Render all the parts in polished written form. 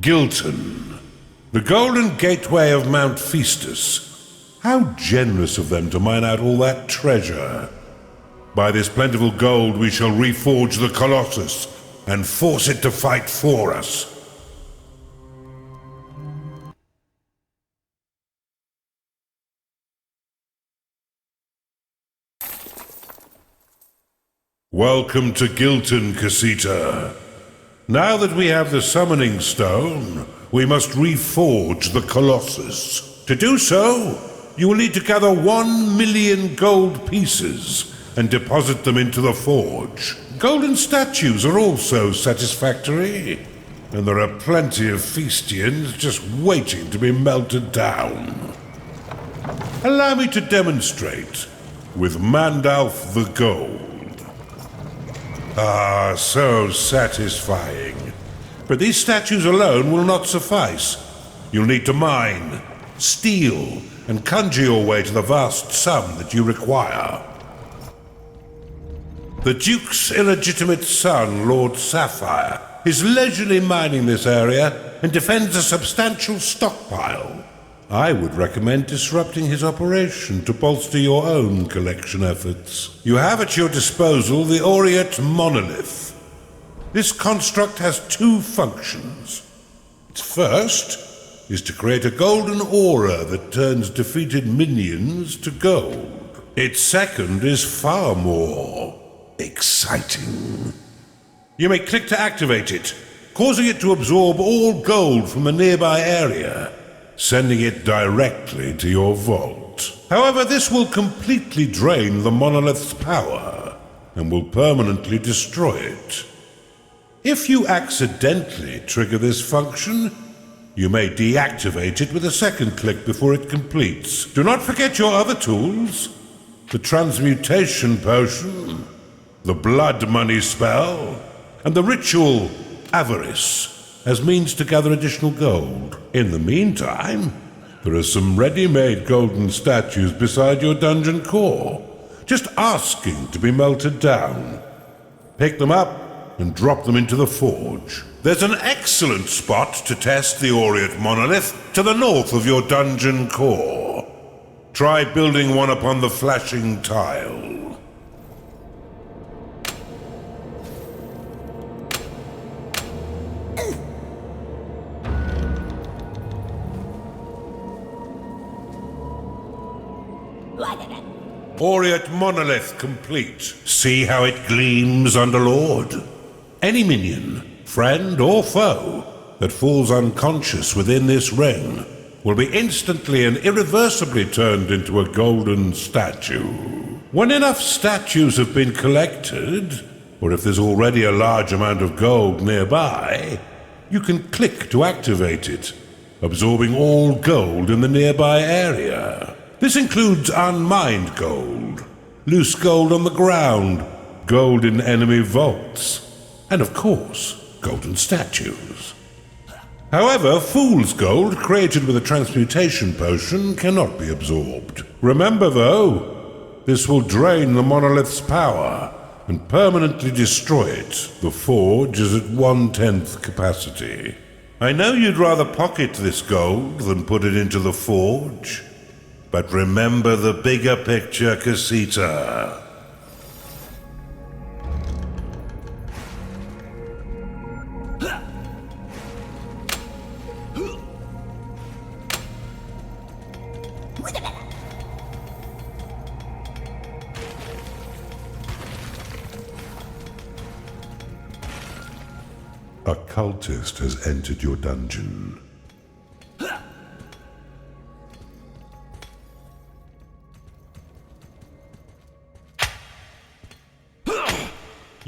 Gilton, the golden gateway of Mount Festus. How generous of them to mine out all that treasure. By this plentiful gold we shall reforge the Colossus and force it to fight for us. Welcome to Gilton, Casita. Now that we have the summoning stone, we must reforge the Colossus. To do so, you will need to gather 1,000,000 gold pieces and deposit them into the forge. Golden statues are also satisfactory, and there are plenty of Feastians just waiting to be melted down. Allow me to demonstrate with Mandalf the Gold. Ah, so satisfying. But these statues alone will not suffice. You'll need to mine, steal, and conjure your way to the vast sum that you require. The Duke's illegitimate son, Lord Sapphire, is leisurely mining this area and defends a substantial stockpile. I would recommend disrupting his operation to bolster your own collection efforts. You have at your disposal the Aureate Monolith. This construct has two functions. Its first is to create a golden aura that turns defeated minions to gold. Its second is far more exciting. You may click to activate it, causing it to absorb all gold from a nearby area, sending it directly to your vault. However, this will completely drain the monolith's power and will permanently destroy it. If you accidentally trigger this function, you may deactivate it with a second click before it completes. Do not forget your other tools: the transmutation potion, the blood money spell, and the ritual avarice, as means to gather additional gold. In the meantime, there are some ready-made golden statues beside your dungeon core, just asking to be melted down. Pick them up and drop them into the forge. There's an excellent spot to test the Aureate Monolith to the north of your dungeon core. Try building one upon the flashing tile. Aureate Monolith complete. See how it gleams, Underlord? Any minion, friend or foe, that falls unconscious within this ring will be instantly and irreversibly turned into a golden statue. When enough statues have been collected, or if there's already a large amount of gold nearby, you can click to activate it, absorbing all gold in the nearby area. This includes unmined gold, loose gold on the ground, gold in enemy vaults, and of course, golden statues. However, fool's gold created with a transmutation potion cannot be absorbed. Remember though, this will drain the monolith's power and permanently destroy it. The forge is at 1/10 capacity. I know you'd rather pocket this gold than put it into the forge, but remember the bigger picture, Casita. A cultist has entered your dungeon.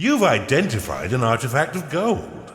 You've identified an artifact of gold.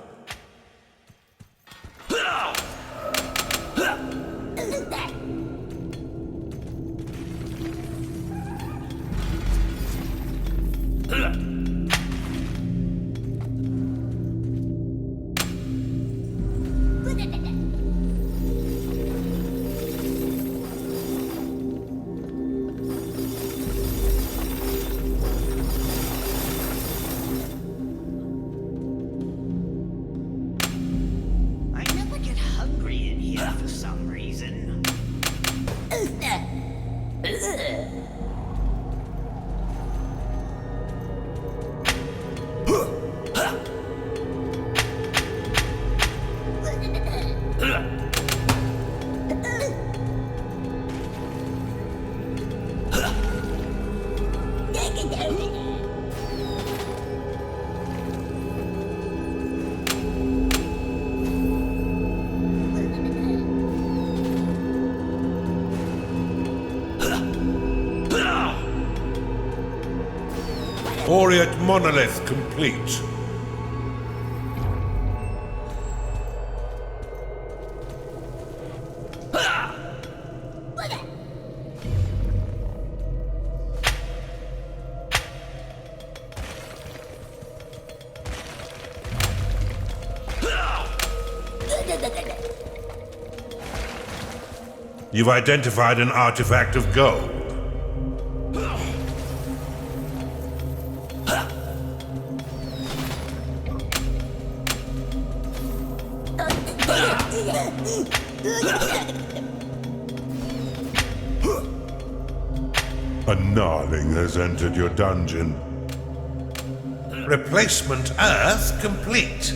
Orient monolith complete. You've identified an artifact of gold. A gnarling has entered your dungeon. Replacement Earth complete.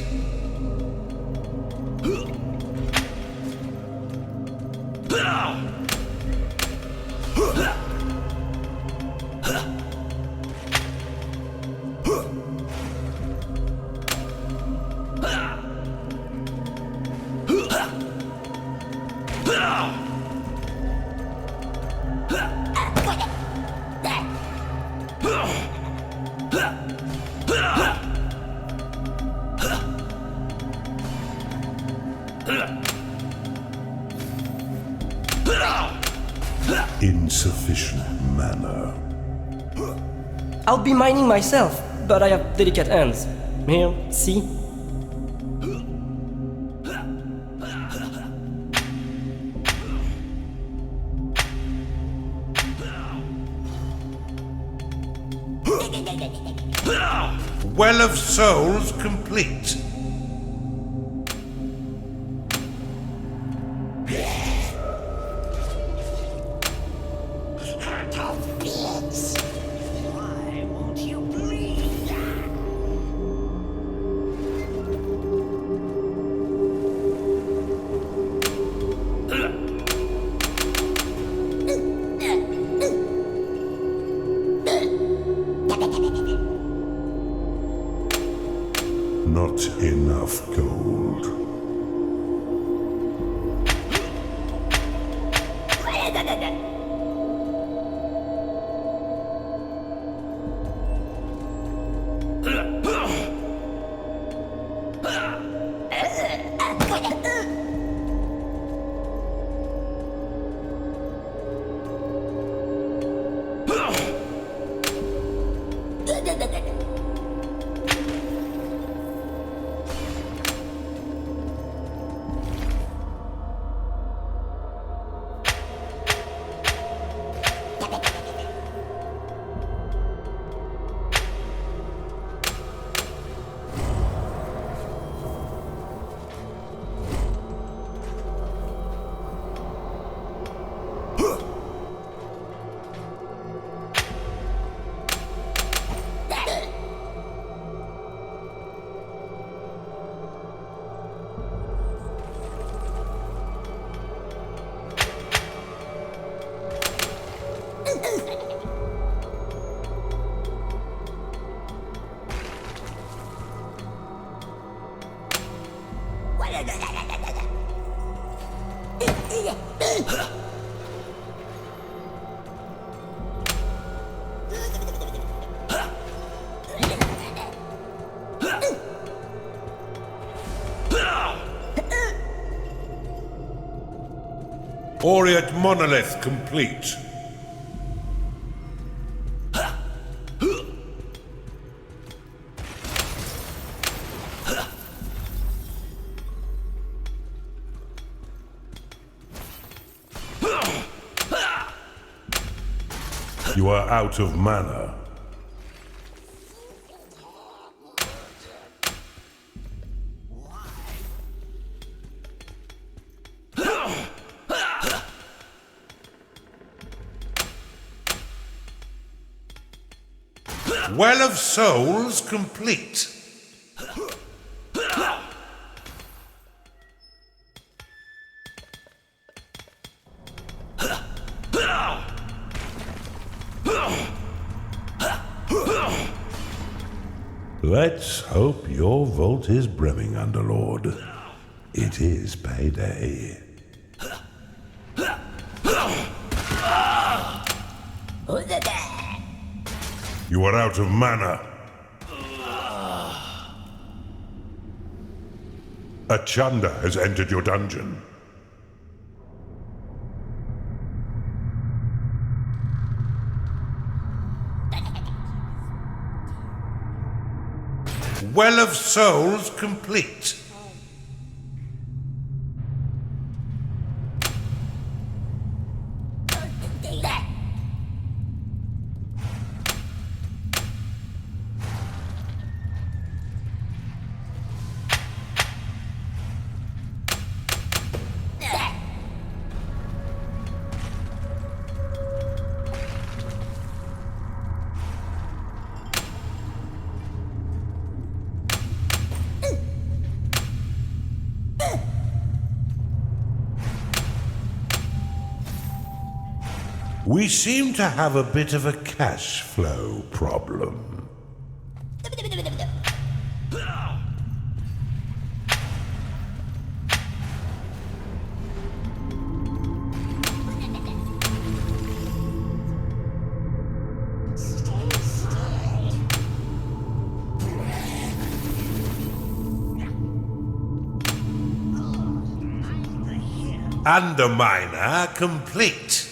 Insufficient mana. I'll be mining myself, but I have delicate hands. Here, see? Well of Souls complete. Not enough gold. Orient monolith complete. You are out of mana. Well of Souls complete. Let's hope your vault is brimming, Underlord. It is payday. You are out of mana. A Chanda has entered your dungeon. Well of Souls complete. We seem to have a bit of a cash flow problem. Underminer complete.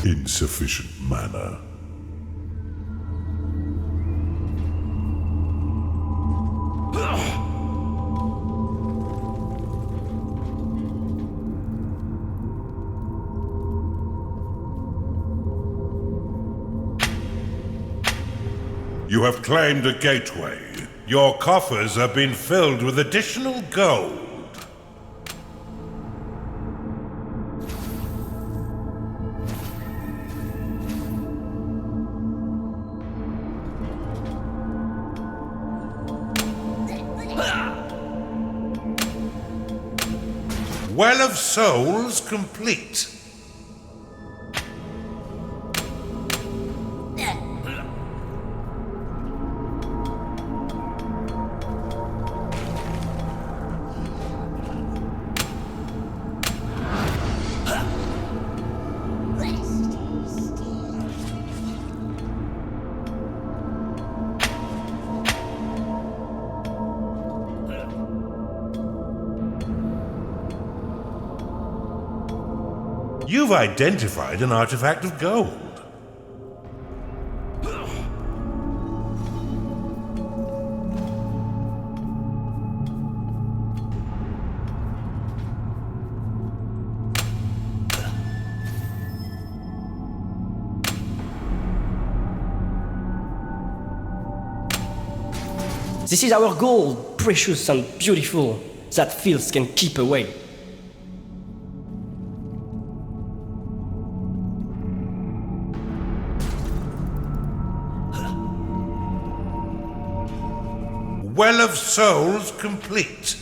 Insufficient mana. You have claimed a gateway. Your coffers have been filled with additional gold. Well of Souls complete. You've identified an artifact of gold. This is our gold, precious and beautiful, that fields can keep away. Well of Souls complete.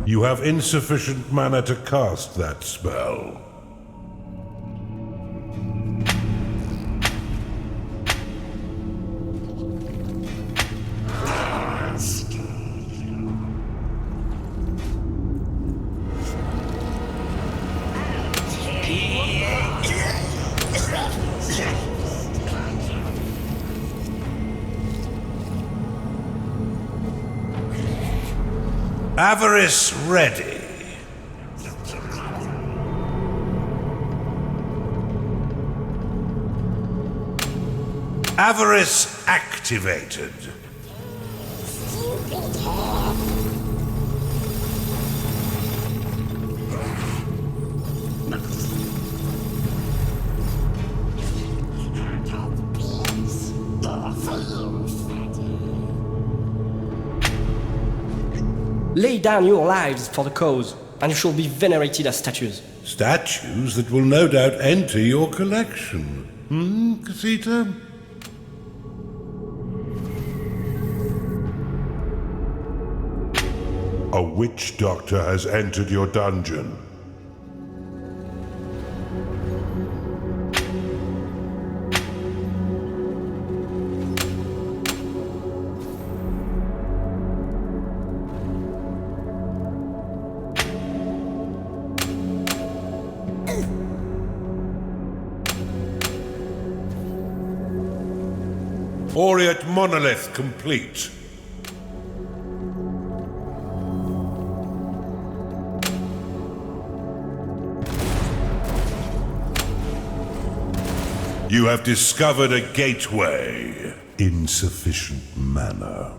You have insufficient mana to cast that spell. Avarice ready. Avarice activated. Lay down your lives for the cause, and you shall be venerated as statues. Statues that will no doubt enter your collection. Casita? A witch doctor has entered your dungeon. Aureate monolith complete. You have discovered a gateway. Insufficient mana.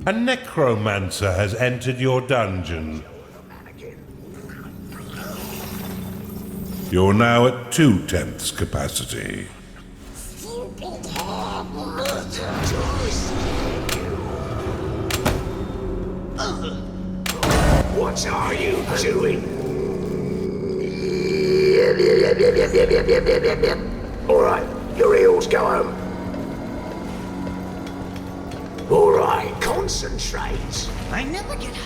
A necromancer has entered your dungeon. You're now at 2/10 capacity. What are you doing? Alright, your eels go home. Alright, concentrate. I never get up.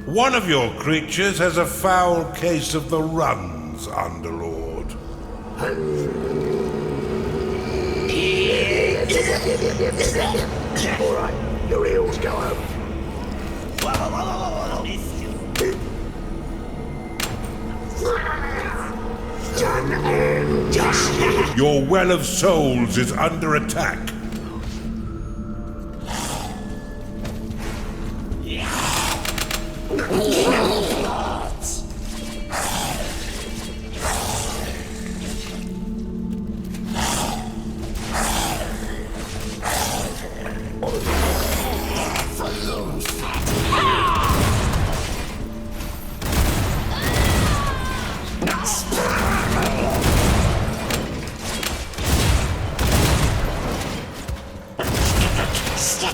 One of your creatures has a foul case of the runs, Underlord. Alright, your eels go home. Done and dusted. Your Well of Souls is under attack.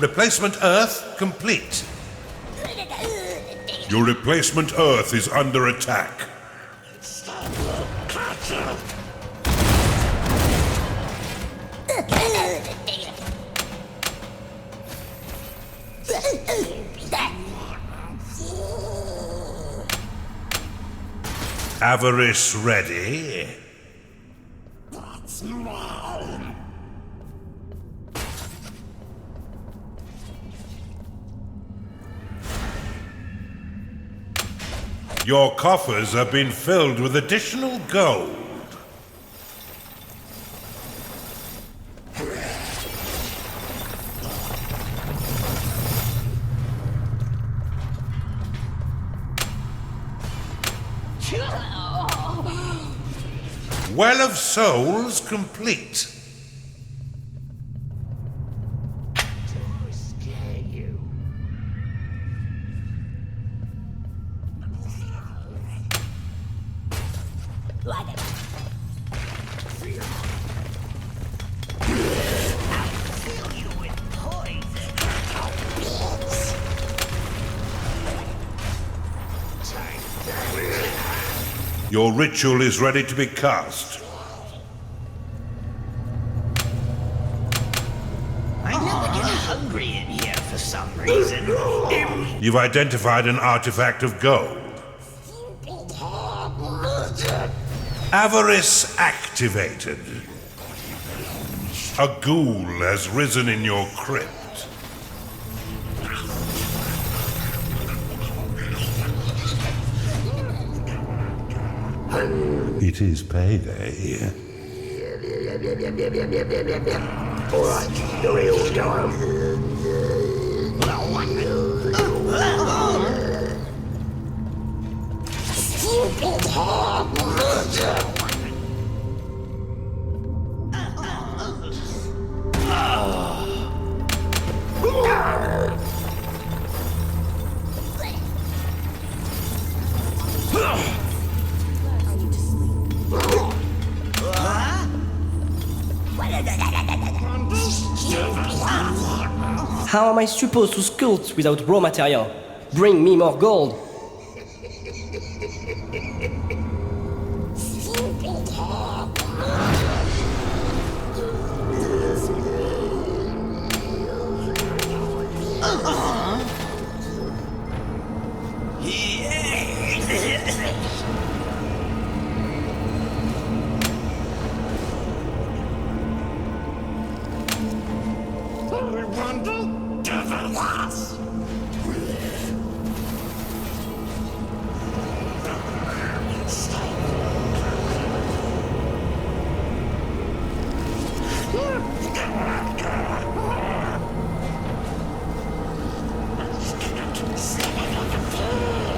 Replacement Earth complete. Your replacement Earth is under attack. Avarice ready. Your coffers have been filled with additional gold. Well of Souls complete. Your ritual is ready to be cast. I never get hungry in here for some reason. You've identified an artifact of gold. Avarice activated. A ghoul has risen in your crypt. It is payday. All right, your eels go home. Stupid hard murder. How am I supposed to sculpt without raw material? Bring me more gold. Stupid hard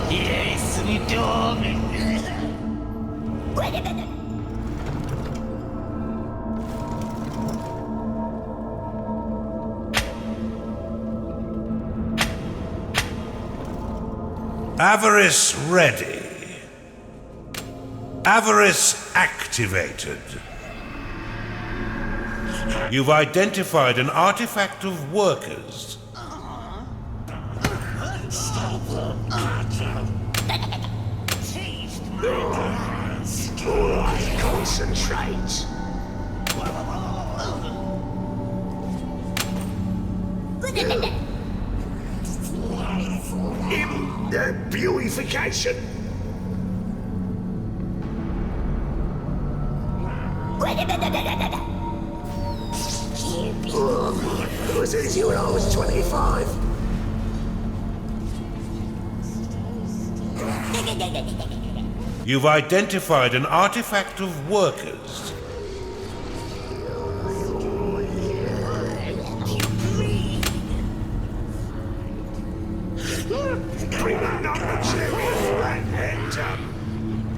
Yes, we dog. Avarice ready. Avarice activated. You've identified an artifact of workers. All right, concentrate. Beautification. It was easy when I was 25. You've identified an artifact of workers. Bring that number cherry and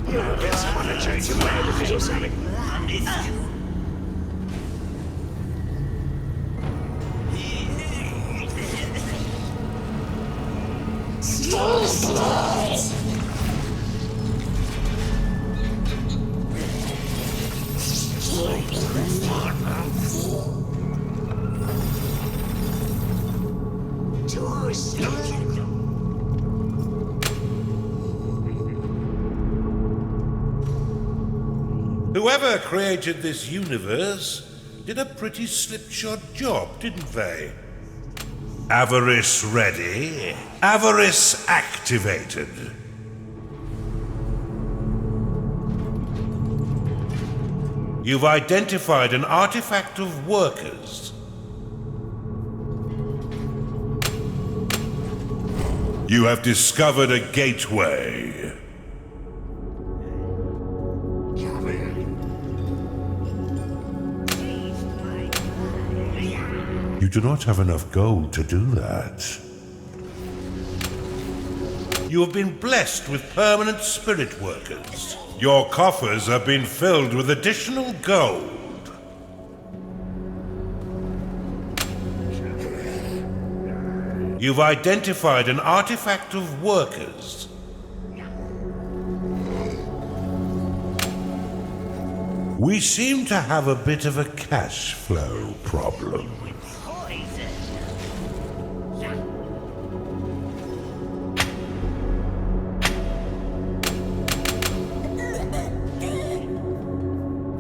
you'll get someone to change your mind or something. Whoever created this universe did a pretty slipshod job, didn't they? Avarice ready. Avarice activated. You've identified an artifact of workers. You have discovered a gateway. You do not have enough gold to do that. You have been blessed with permanent spirit workers. Your coffers have been filled with additional gold. You've identified an artifact of workers. We seem to have a bit of a cash flow problem.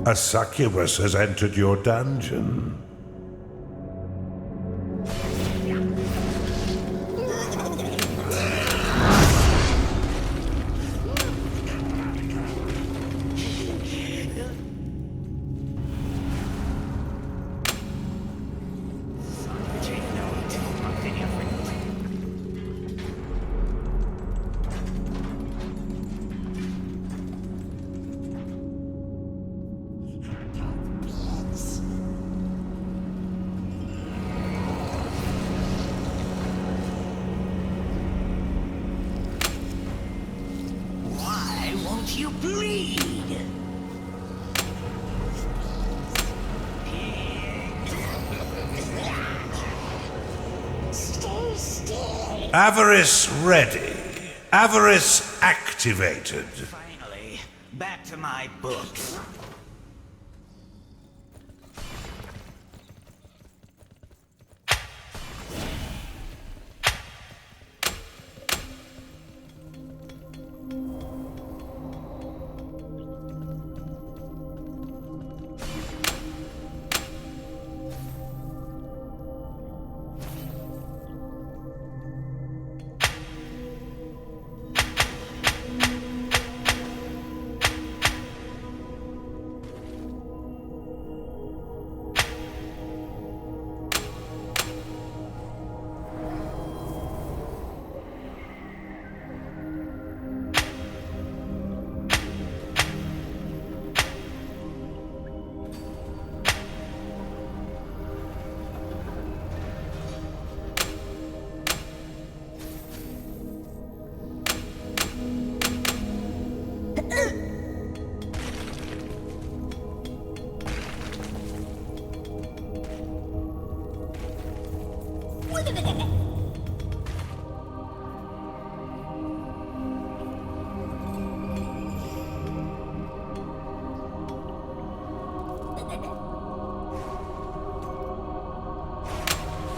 A succubus has entered your dungeon. greed. Stay still. Avarice ready. Avarice activated. Finally, back to my books.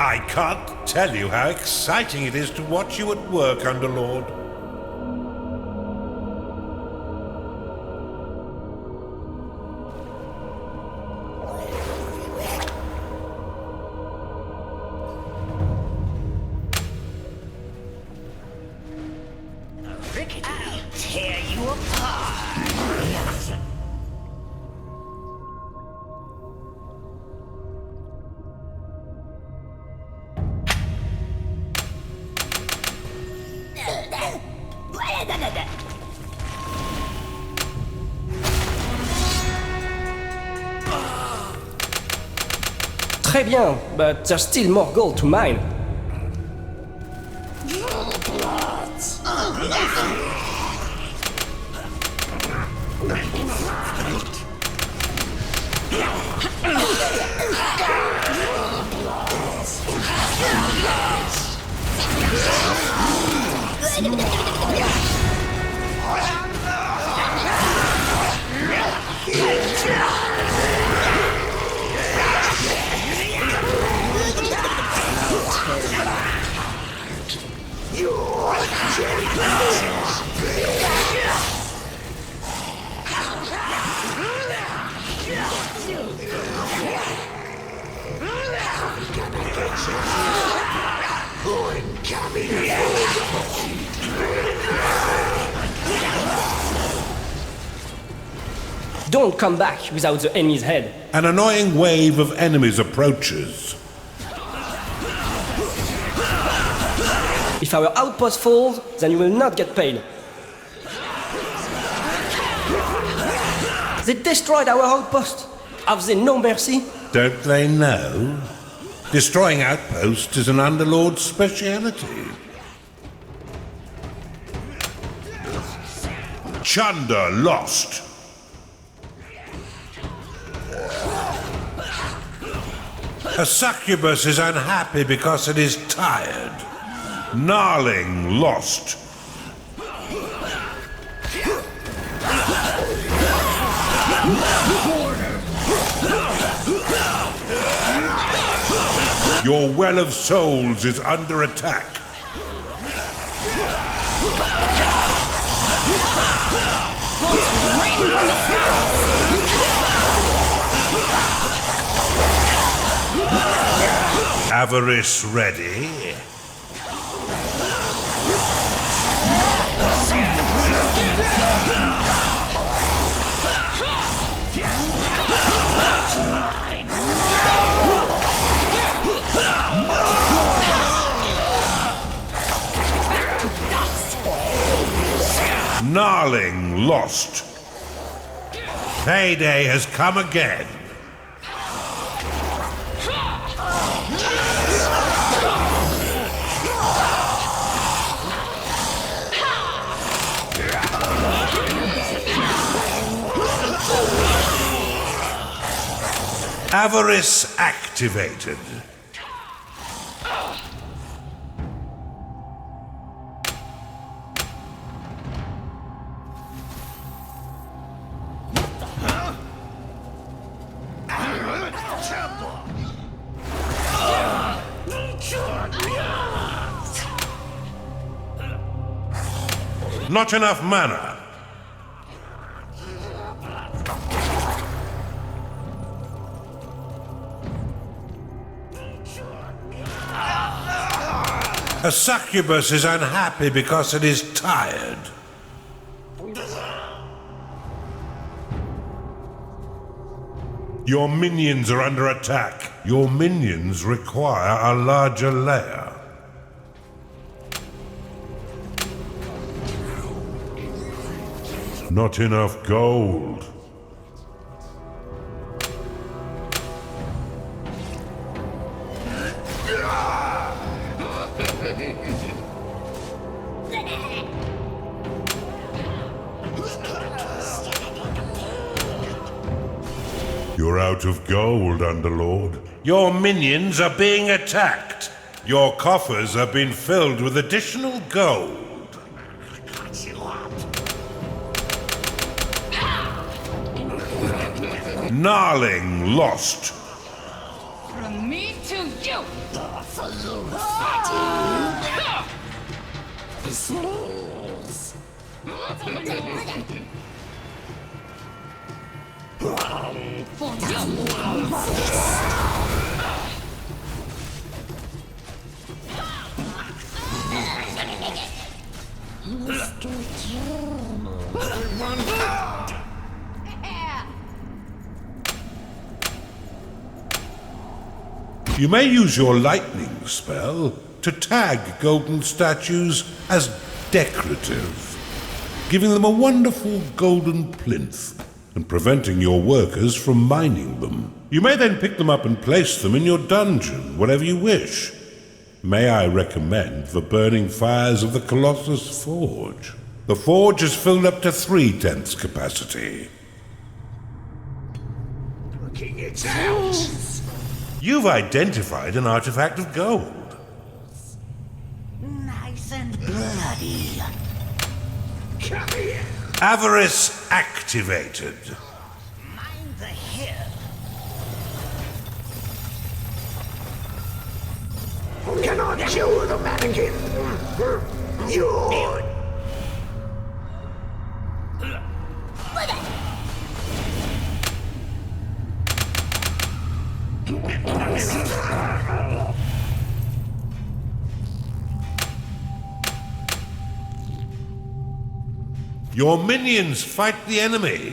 I can't tell you how exciting it is to watch you at work, Underlord. I'll tear you apart. Très bien, but there's still more gold to mine. Don't come back without the enemy's head. An annoying wave of enemies approaches. If our outpost falls, then you will not get paid. They destroyed our outpost. Have they no mercy? Don't they know? Destroying outposts is an Underlord's speciality. Chunder lost. A succubus is unhappy because it is tired. Gnarling lost. Your well of souls is under attack. Avarice ready. Gnarling lost. Payday has come again. Avarice activated. Not enough mana. A succubus is unhappy because it is tired. Your minions are under attack. Your minions require a larger lair. Not enough gold. You're out of gold, Underlord. Your minions are being attacked. Your coffers have been filled with additional gold. Gnarling lost. From me to you! For You may use your lightning spell to tag golden statues as decorative, giving them a wonderful golden plinth and preventing your workers from mining them. You may then pick them up and place them in your dungeon whenever you wish. May I recommend the burning fires of the Colossus Forge? The forge is filled up to 3/10 capacity. Working it out. You've identified an artifact of gold. Nice and bloody. Come here. Avarice activated. Mind the hill. Cannot kill the mannequin. You. Your minions fight the enemy.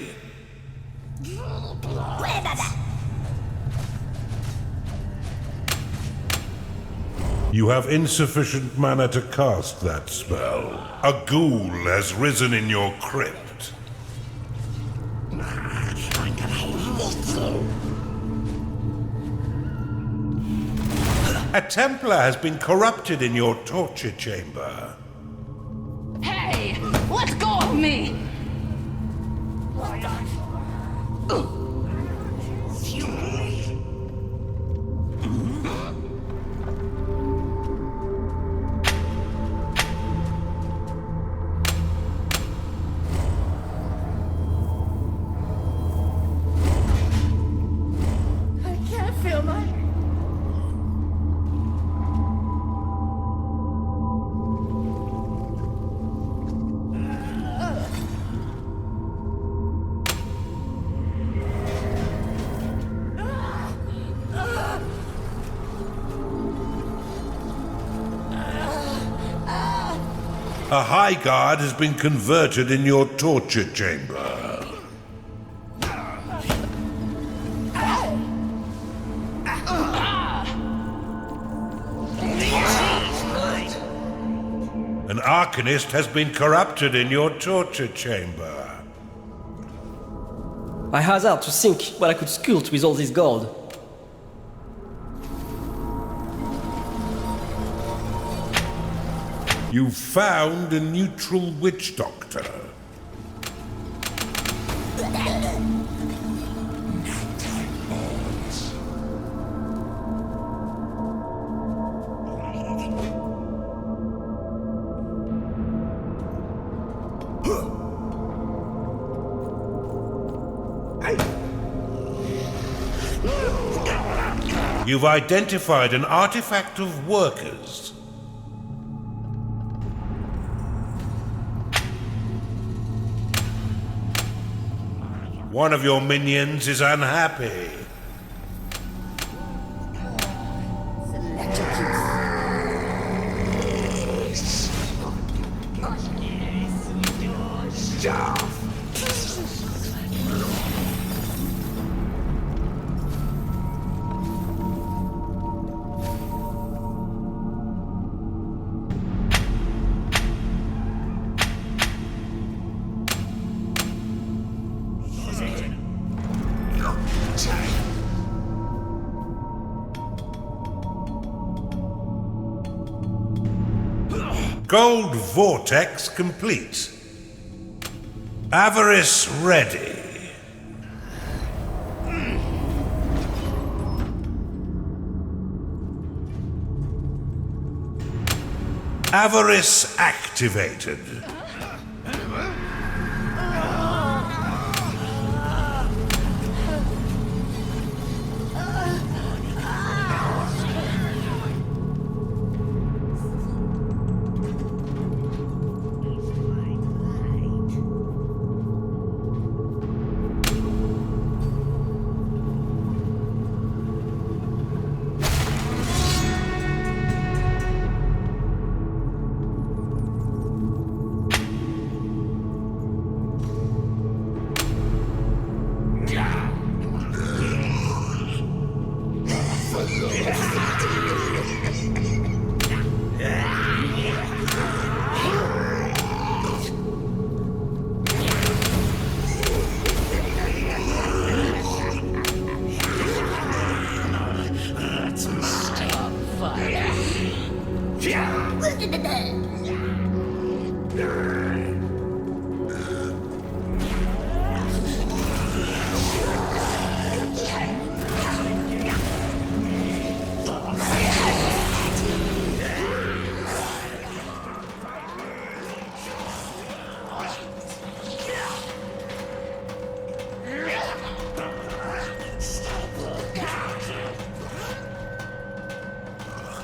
You have insufficient mana to cast that spell. A ghoul has risen in your crypt. A Templar has been corrupted in your torture chamber. Hey! Let go of me! I can't feel my... A high guard has been converted in your torture chamber. An Arcanist has been corrupted in your torture chamber. I hazard to think what I could sculpt with all this gold. You found a neutral witch doctor. You've identified an artifact of workers. One of your minions is unhappy. Gold vortex complete. Avarice ready. Avarice activated.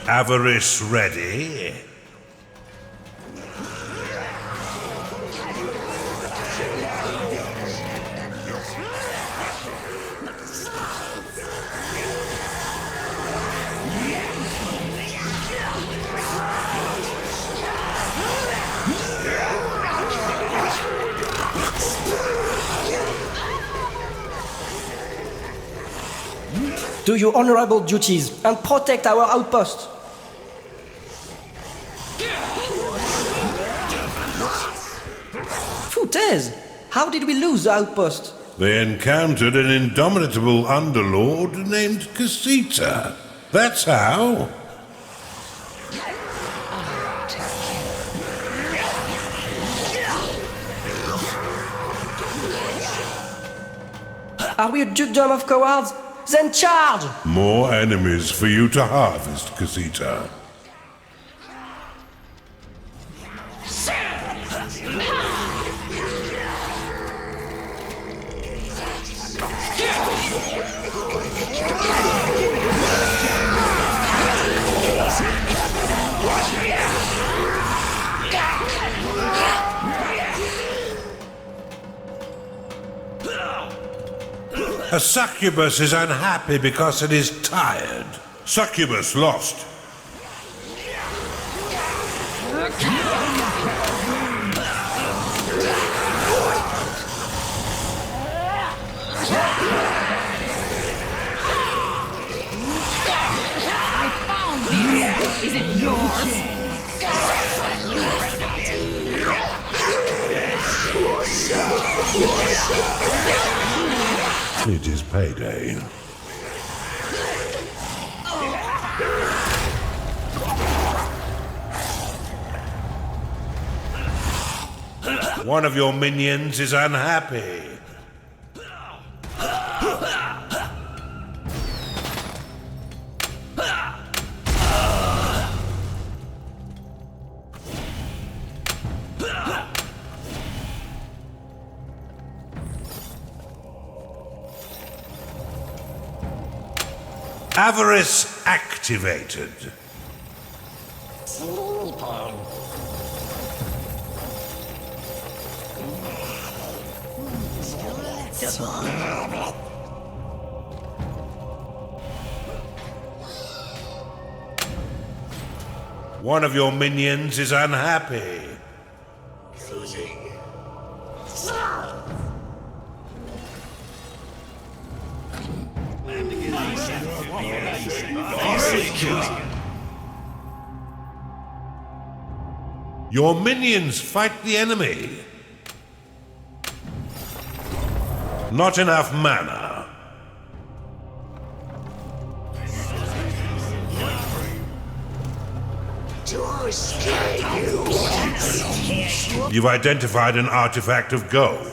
Avarice ready. Do your honorable duties and protect our outpost. Foutaise! How did we lose the outpost? They encountered an indomitable underlord named Casita. That's how. Are we a dukedom of cowards? Then charge! More enemies for you to harvest, Casita. A succubus is unhappy because it is tired. Succubus lost. Is it yours? It is payday. One of your minions is unhappy. Avarice activated. One of your minions is unhappy. Your minions fight the enemy. Not enough mana. Do I scare you? You've identified an artifact of gold.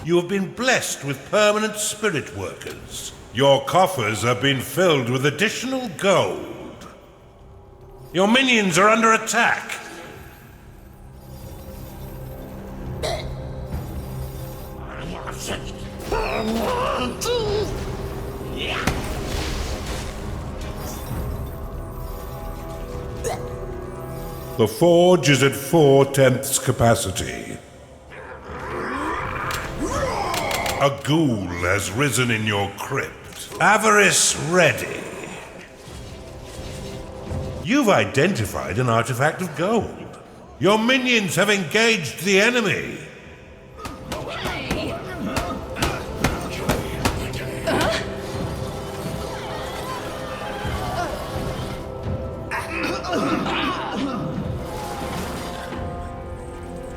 You have been blessed with permanent spirit workers. Your coffers have been filled with additional gold. Your minions are under attack. The forge is at 4/10 capacity. A ghoul has risen in your crypt. Avarice ready. You've identified an artifact of gold. Your minions have engaged the enemy.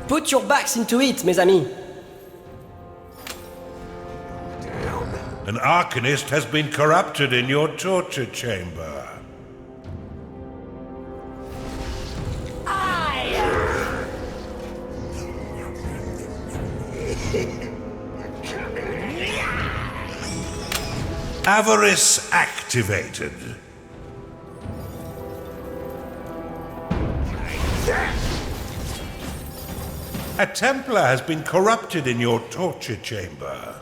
Put your backs into it, mes amis. An Arcanist has been corrupted in your torture chamber. Avarice activated. A Templar has been corrupted in your torture chamber.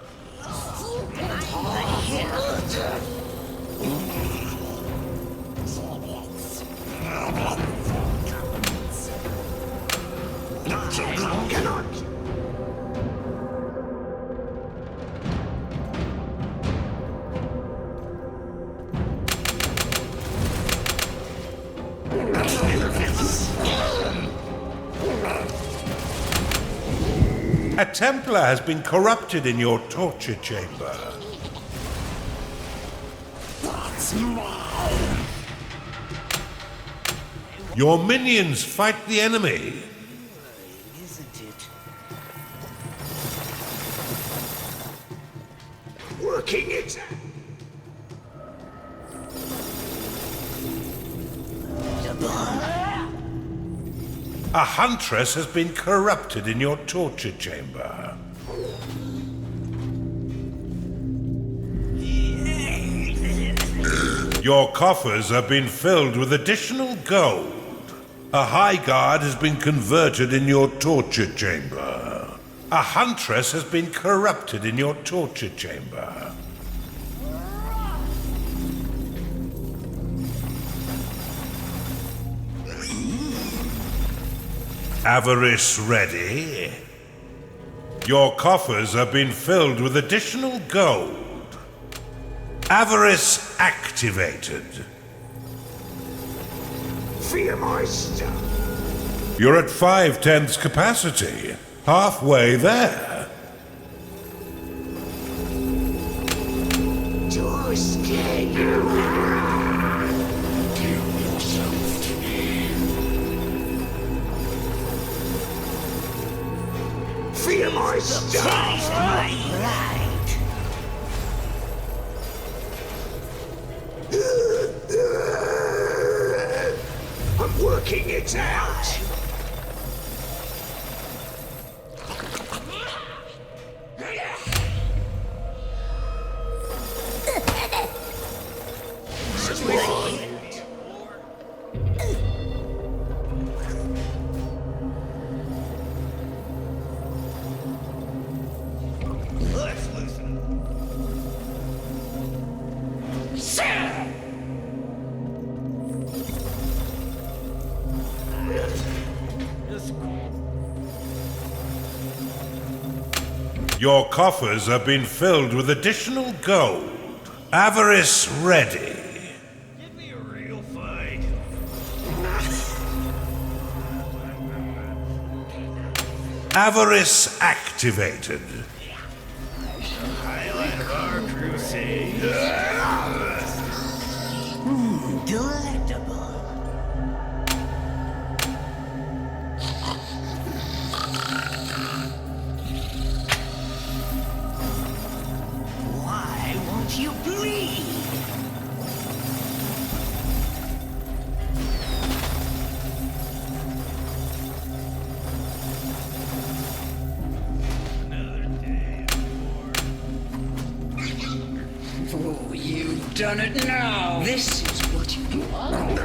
A Templar has been corrupted in your torture chamber. Your minions fight the enemy. Working it. A huntress has been corrupted in your torture chamber. Your coffers have been filled with additional gold. A high guard has been converted in your torture chamber. A huntress has been corrupted in your torture chamber. Avarice ready. Your coffers have been filled with additional gold. Avarice activated. Fear my stuff. You're at 5/10 capacity. Halfway there. Do I scare you? Give yourself to me. Fear my stuff. Right. I'm working it out. Let's listen. Your coffers have been filled with additional gold. Avarice ready. Give me a real fight. Avarice activated. Highlight of our crusade. Delectable. Why won't you breathe? Oh, you've done it now. This is what you want.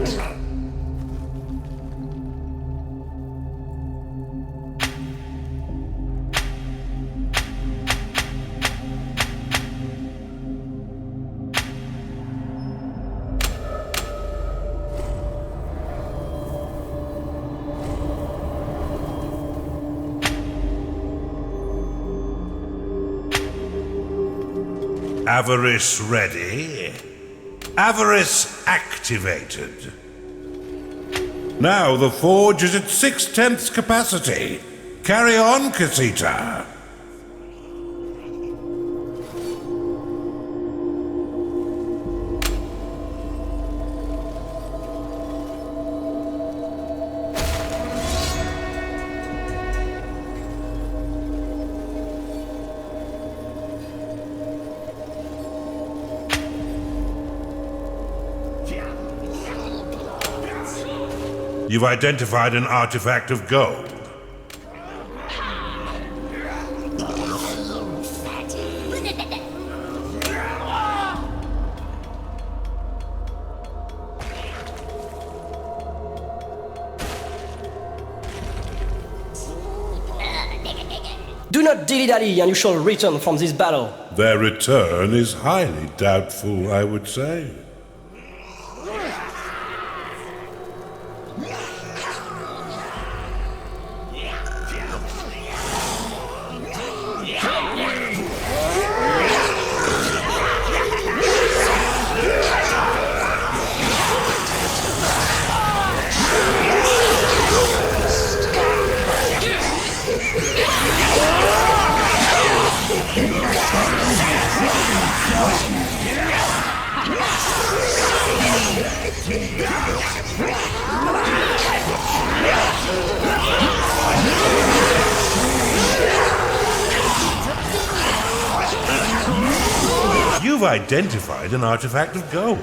Avarice ready. Avarice activated. Now the forge is at 6/10 capacity. Carry on, Casita. You've identified an artifact of gold. Do not dilly-dally, and you shall return from this battle. Their return is highly doubtful, I would say. You've identified an artifact of gold.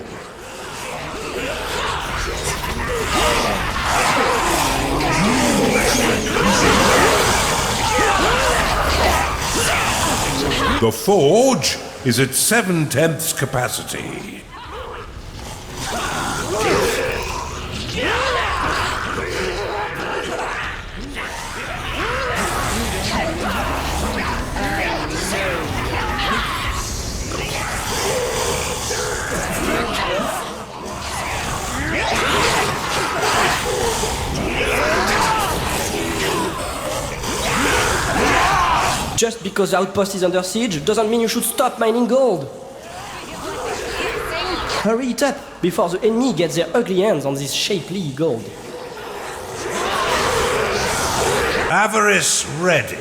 The forge is at 7/10 capacity. Just because the outpost is under siege doesn't mean you should stop mining gold. Hurry it up before the enemy gets their ugly hands on this shapely gold. Avarice ready.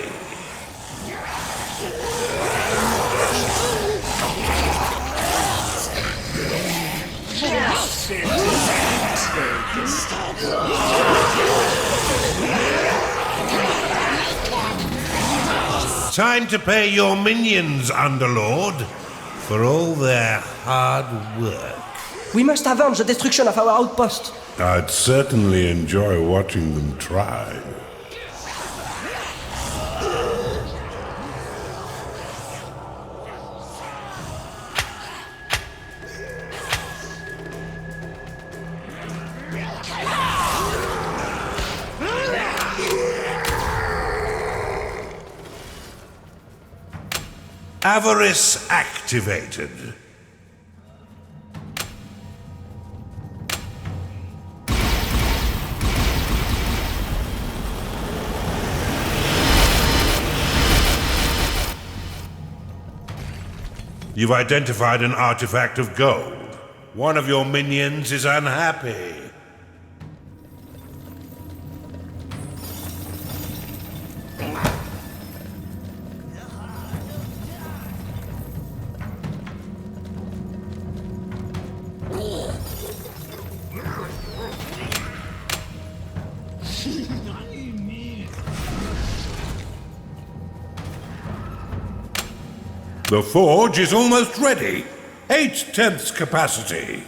Time to pay your minions, Underlord, for all their hard work. We must avenge the destruction of our outpost. I'd certainly enjoy watching them try. Avarice activated. You've identified an artifact of gold. One of your minions is unhappy. The forge is almost ready. 8/10 capacity.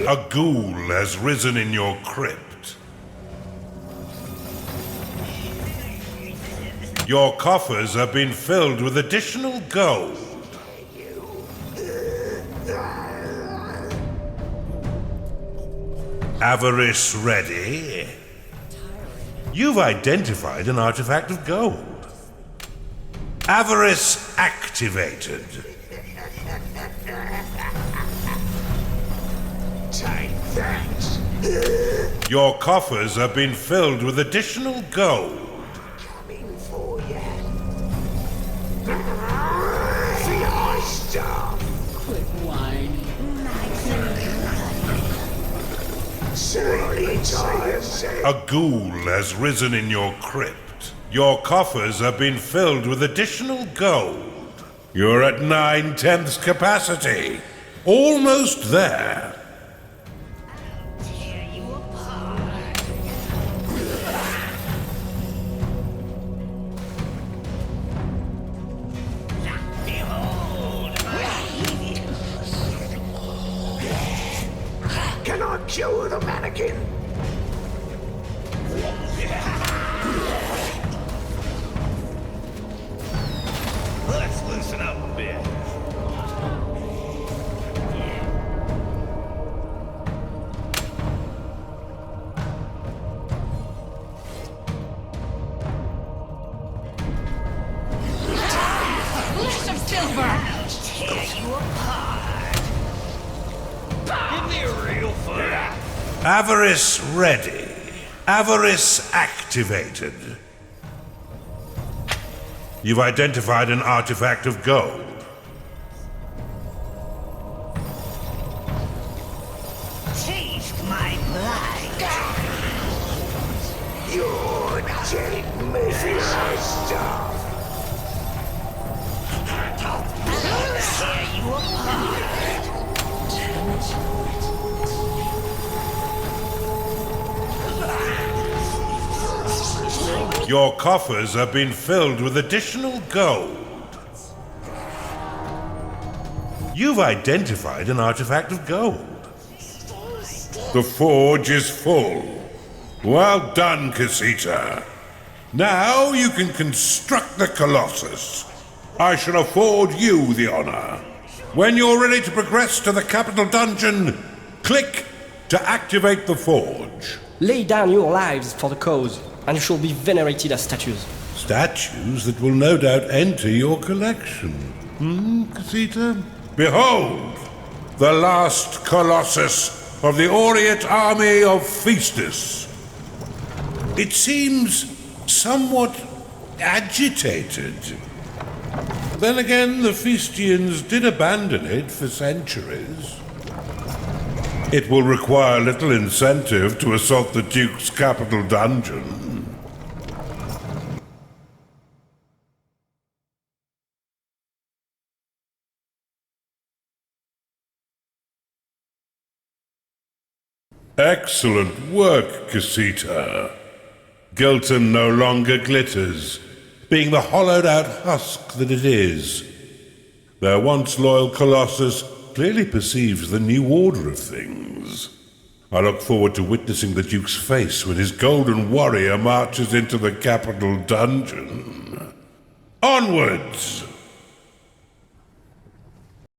A ghoul has risen in your crypt. Your coffers have been filled with additional gold. Avarice ready. You've identified an artifact of gold. Avarice activated. Take that. Your coffers have been filled with additional gold. Coming for you. For your stuff. Quit whining. A ghoul has risen in your crypt. Your coffers have been filled with additional gold. You're at 9/10 capacity. Almost there. Tear you apart. Behold my evils. Can I kill the mannequin? Let's loosen up a bit. List of silver! Tear you apart. Give me a real fight. Avarice ready. Avarice activated. You've identified an artifact of gold. Taste my blood. You're dead, Mephisto. Tear you apart. Your coffers have been filled with additional gold. You've identified an artifact of gold. The forge is full. Well done, Casita. Now you can construct the Colossus. I shall afford you the honor. When you're ready to progress to the capital dungeon, click to activate the forge. Lay down your lives for the cause, and you shall be venerated as statues. Statues that will no doubt enter your collection. Casita? Behold, the last Colossus of the Aureate army of Feastus. It seems somewhat agitated. Then again, the Feastians did abandon it for centuries. It will require little incentive to assault the Duke's capital dungeon. Excellent work, Casita. Gilton no longer glitters, being the hollowed-out husk that it is. Their once loyal Colossus clearly perceives the new order of things. I look forward to witnessing the Duke's face when his golden warrior marches into the capital dungeon. Onwards!